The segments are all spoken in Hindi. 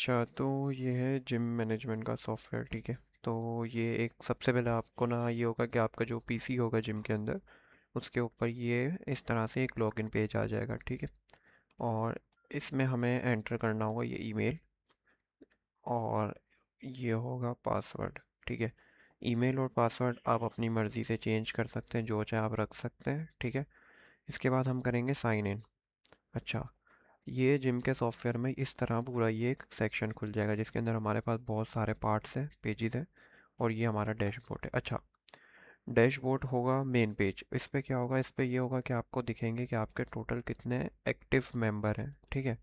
अच्छा, तो ये है जिम मैनेजमेंट का सॉफ्टवेयर, ठीक है। तो ये एक सबसे पहले आपको ना ये होगा कि आपका जो पीसी होगा जिम के अंदर, उसके ऊपर ये इस तरह से एक लॉगिन पेज आ जाएगा, ठीक है। और इसमें हमें एंटर करना होगा ये ईमेल, और ये होगा पासवर्ड, ठीक है। ईमेल और पासवर्ड आप अपनी मर्ज़ी से चेंज कर सकते हैं, जो चाहे आप रख सकते हैं, ठीक है। इसके बाद हम करेंगे साइन इन। अच्छा, ये जिम के सॉफ्टवेयर में इस तरह पूरा ये एक सेक्शन खुल जाएगा जिसके अंदर हमारे पास बहुत सारे पार्ट्स हैं, पेजेस हैं। और ये हमारा डैशबोर्ड है। अच्छा, डैशबोर्ड होगा मेन पेज। इस पे क्या होगा, इस पे ये होगा कि आपको दिखेंगे कि आपके टोटल कितने एक्टिव मेंबर हैं, ठीक है।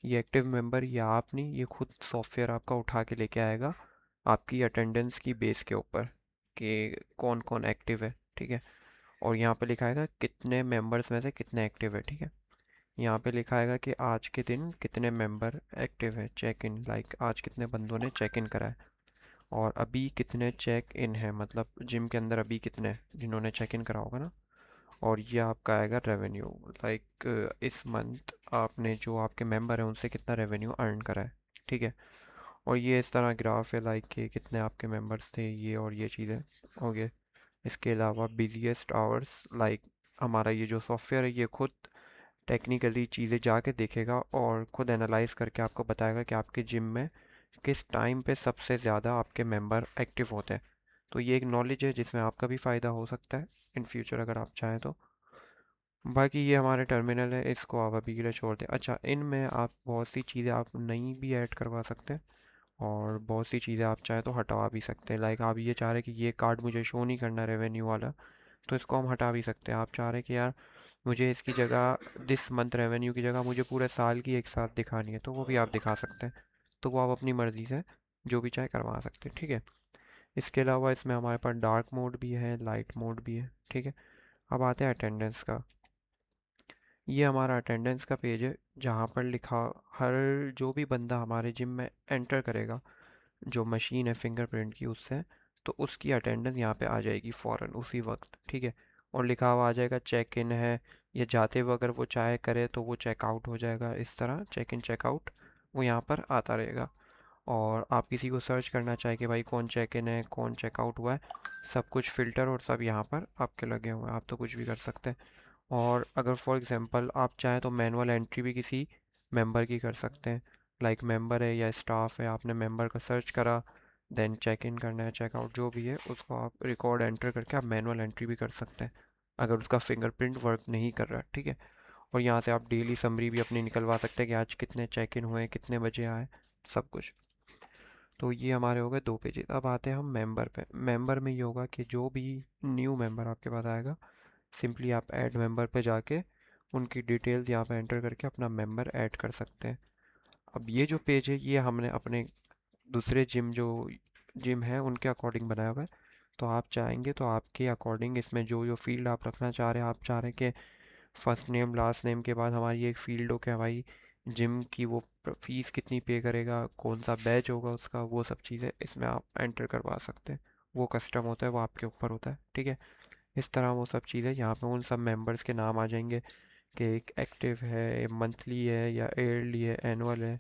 ये एक्टिव मेंबर ये आप नहीं, ये खुद सॉफ्टवेयर आपका उठा के लेके आएगा आपकी अटेंडेंस की बेस के ऊपर कि कौन कौन एक्टिव है, ठीक है। और यहाँ पे लिखा आएगा कितने मेंबर्स में से कितने एक्टिव है, ठीक है। यहाँ पे लिखा आएगा कि आज के दिन कितने मेंबर एक्टिव है, चेक इन, लाइक आज कितने बंदों ने चेक इन करा है। और अभी कितने चेक इन है, मतलब जिम के अंदर अभी कितने जिन्होंने चेक इन करा होगा ना। और ये आपका आएगा रेवेन्यू, लाइक इस मंथ आपने जो आपके मेंबर हैं उनसे कितना रेवेन्यू अर्न करा है, ठीक है। और ये इस तरह ग्राफ है, लाइक कि कितने आपके मेंबर्स थे, ये और ये चीज़ें हो गए। इसके अलावा बिजिएस्ट आवर्स, लाइक हमारा ये जो सॉफ्टवेयर है ये खुद टेक्निकली चीज़ें जाके देखेगा और खुद एनालाइज करके आपको बताएगा कि आपके जिम में किस टाइम पे सबसे ज़्यादा आपके मेंबर एक्टिव होते हैं। तो ये एक नॉलेज है जिसमें आपका भी फ़ायदा हो सकता है इन फ्यूचर अगर आप चाहें तो। बाकी ये हमारे टर्मिनल है, इसको आप अभी के लिए छोड़ दें। अच्छा, इनमें आप बहुत सी चीज़ें आप नई भी ऐड करवा सकते हैं, और बहुत सी चीज़ें आप चाहें तो हटवा भी सकते हैं। लाइक आप ये चाह रहे हैं कि ये कार्ड मुझे शो नहीं करना रेवेन्यू वाला, तो इसको हम हटा भी सकते हैं। आप चाह रहे हैं कि यार मुझे इसकी जगह दिस मंथ रेवेन्यू की जगह मुझे पूरे साल की एक साथ दिखानी है, तो वो भी आप दिखा सकते हैं। तो वो आप अपनी मर्ज़ी से जो भी चाहे करवा सकते हैं, ठीक है। इसके अलावा इसमें हमारे पास डार्क मोड भी है, लाइट मोड भी है, ठीक है। अब आते हैं अटेंडेंस का। ये हमारा अटेंडेंस का पेज है जहाँ पर लिखा हर जो भी बंदा हमारे जिम में एंटर करेगा, जो मशीन है फिंगरप्रिंट की उससे, तो उसकी अटेंडेंस यहाँ पे आ जाएगी फ़ौरन उसी वक्त, ठीक है। और लिखा हुआ आ जाएगा चेक इन है, या जाते हुए अगर वो चाहे करे तो वो चेकआउट हो जाएगा, इस तरह चेक इन चेकआउट वो यहाँ पर आता रहेगा। और आप किसी को सर्च करना चाहे कि भाई कौन चेक इन है कौन चेकआउट हुआ है, सब कुछ फ़िल्टर और सब यहाँ पर आपके लगे हुए हैं, आप तो कुछ भी कर सकते हैं। और अगर फॉर एग्जांपल आप चाहें तो मैनुअल एंट्री भी किसी मेंबर की कर सकते हैं। लाइक मेंबर है या स्टाफ है, आपने मेंबर का सर्च करा, देन चेक इन करना है चेकआउट जो भी है उसको आप रिकॉर्ड एंटर करके आप मैनुअल एंट्री भी कर सकते हैं अगर उसका फिंगरप्रिंट वर्क नहीं कर रहा है, ठीक है। और यहाँ से आप डेली समरी भी अपनी निकलवा सकते हैं कि आज कितने चेक इन हुए, कितने बजे आए, सब कुछ। तो ये हमारे हो गए दो पेजेस। अब आते हैं हम मेंबर पे। मेंबर में ये होगा कि जो भी न्यू मेंबर आपके पास आएगा, सिंपली आप ऐड मेंबर पे जाके उनकी डिटेल्स यहाँ पे एंटर करके अपना मेंबर ऐड कर सकते हैं। अब ये जो पेज है ये हमने अपने दूसरे जिम है उनके अकॉर्डिंग बनाया हुआ है। तो आप चाहेंगे तो आपके अकॉर्डिंग इसमें जो जो फील्ड आप रखना चाह रहे हैं, आप चाह रहे हैं कि फर्स्ट नेम लास्ट नेम के बाद हमारी एक फील्ड हो कि भाई जिम की वो फीस कितनी पे करेगा, कौन सा बैच होगा उसका, वो सब चीज़ें इसमें आप एंटर करवा सकते हैं। वो कस्टम होता है, वो आपके ऊपर होता है, ठीक है। इस तरह वो सब चीज़ें यहाँ पे उन सब मेंबर्स के नाम आ जाएंगे कि एक एक्टिव है, मंथली है या ईयरली है, एनुअल है,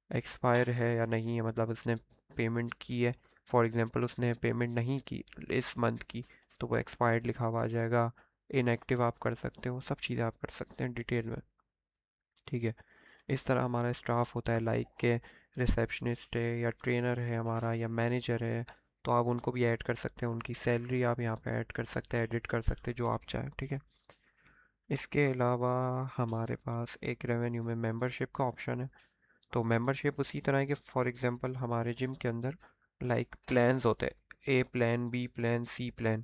एक्सपायर है या नहीं है, मतलब उसने पेमेंट की है। फॉर एग्जांपल उसने पेमेंट नहीं की इस मंथ की, तो वो एक्सपायर्ड लिखा हुआ आ जाएगा। इनएक्टिव आप कर सकते हो, सब चीज़ें आप कर सकते हैं डिटेल में, ठीक है। इस तरह हमारा स्टाफ होता है, लाइक के रिसेप्शनिस्ट है या ट्रेनर है हमारा या मैनेजर है, तो आप उनको भी ऐड कर सकते हैं, उनकी सैलरी आप यहाँ पे ऐड कर सकते हैं, एडिट कर सकते हैं जो आप चाहें, ठीक है। इसके अलावा हमारे पास एक रेवेन्यू में मेंबरशिप का ऑप्शन है। तो मेंबरशिप उसी तरह है कि फॉर एग्जांपल हमारे जिम के अंदर लाइक प्लान्स होते हैं, ए प्लान, बी प्लान, सी प्लान।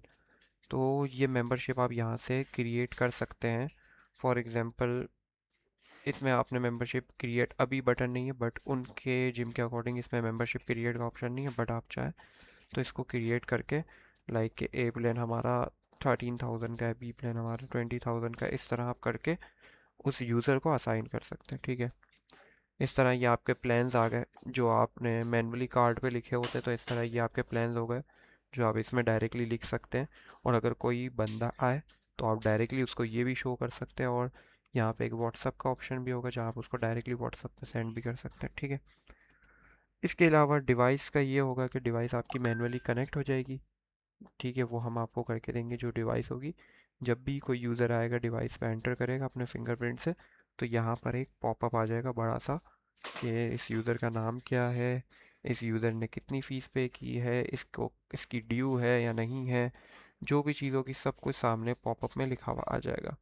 तो ये मेंबरशिप आप यहाँ से क्रिएट कर सकते हैं। फॉर एग्जांपल इसमें आपने मेंबरशिप क्रिएट अभी बटन नहीं है, बट उनके जिम के अकॉर्डिंग इसमें मेंबरशिप क्रिएट का ऑप्शन नहीं है, बट आप चाहें तो इसको क्रिएट करके लाइक ए प्लान हमारा 13,000 का है, बी प्लान हमारा 20,000 का है, इस तरह आप करके उस यूज़र को असाइन कर सकते हैं, ठीक है। इस तरह ये आपके प्लान्स आ गए जो आपने मैनुअली कार्ड पे लिखे होते, तो इस तरह ये आपके प्लान्स हो गए जो आप इसमें डायरेक्टली लिख सकते हैं। और अगर कोई बंदा आए तो आप डायरेक्टली उसको ये भी शो कर सकते हैं। और यहाँ पे एक व्हाट्सअप का ऑप्शन भी होगा जहाँ आप उसको डायरेक्टली व्हाट्सअप पे सेंड भी कर सकते हैं, ठीक है। इसके अलावा डिवाइस का ये होगा कि डिवाइस आपकी मैनुअली कनेक्ट हो जाएगी, ठीक है, वो हम आपको करके देंगे। जो डिवाइस होगी, जब भी कोई यूज़र आएगा डिवाइस पे एंटर करेगा अपने फिंगरप्रिंट से, तो यहाँ पर एक पॉपअप आ जाएगा बड़ा सा कि इस यूज़र का नाम क्या है, इस यूज़र ने कितनी फ़ीस पे की है, इसको इसकी ड्यू है या नहीं है, जो भी चीज़ होगी सब कुछ सामने पॉपअप में लिखा हुआ आ जाएगा।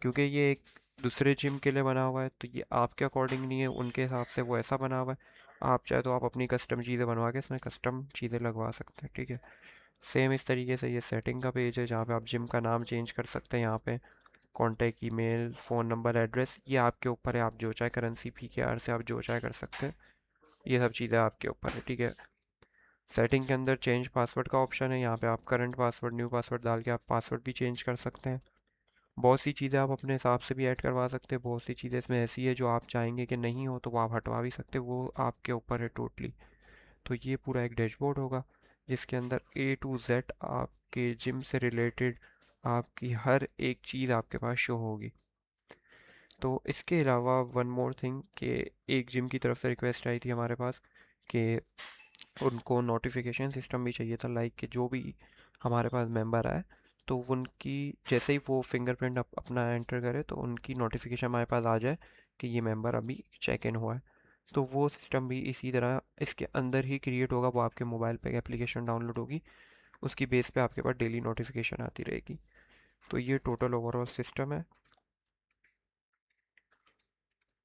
क्योंकि ये एक दूसरे जिम के लिए बना हुआ है, तो ये आपके अकॉर्डिंग नहीं है, उनके हिसाब से वो ऐसा बना हुआ है। आप चाहे तो आप अपनी कस्टम चीज़ें बनवा के इसमें कस्टम चीज़ें लगवा सकते हैं, ठीक है। सेम इस तरीके से ये सेटिंग का पेज है जहाँ पे आप जिम का नाम चेंज कर सकते हैं। यहाँ पे contact, email, phone number, address, ये आपके ऊपर है, आप जो चाहे करेंसी PKR से आप जो चाहे कर सकते हैं। ये सब चीज़ें आपके ऊपर है, ठीक है। सेटिंग के अंदर चेंज पासवर्ड का ऑप्शन है, यहाँ पे आप करंट पासवर्ड, न्यू पासवर्ड डाल के आप पासवर्ड भी चेंज कर सकते हैं। बहुत सी चीज़ें आप अपने हिसाब से भी ऐड करवा सकते हैं, बहुत सी चीज़ें इसमें ऐसी है जो आप चाहेंगे कि नहीं हो तो वो आप हटवा भी सकते हैं, वो आपके ऊपर है टोटली। तो ये पूरा एक डैशबोर्ड होगा जिसके अंदर A to Z आपके जिम से रिलेटेड आपकी हर एक चीज़ आपके पास शो होगी। तो इसके अलावा वन मोर थिंग कि एक जिम की तरफ से रिक्वेस्ट आई थी हमारे पास कि उनको नोटिफिकेशन सिस्टम भी चाहिए था, लाइक कि जो भी हमारे पास मेंबर आए तो उनकी जैसे ही वो फिंगरप्रिंट अपना एंटर करे तो उनकी नोटिफिकेशन हमारे पास आ जाए कि ये मेंबर अभी चेक इन हुआ है। तो वो सिस्टम भी इसी तरह इसके अंदर ही क्रिएट होगा, वो आपके मोबाइल पे एप्लीकेशन डाउनलोड होगी, उसकी बेस पे आपके पास डेली नोटिफिकेशन आती रहेगी। तो ये टोटल ओवरऑल सिस्टम है।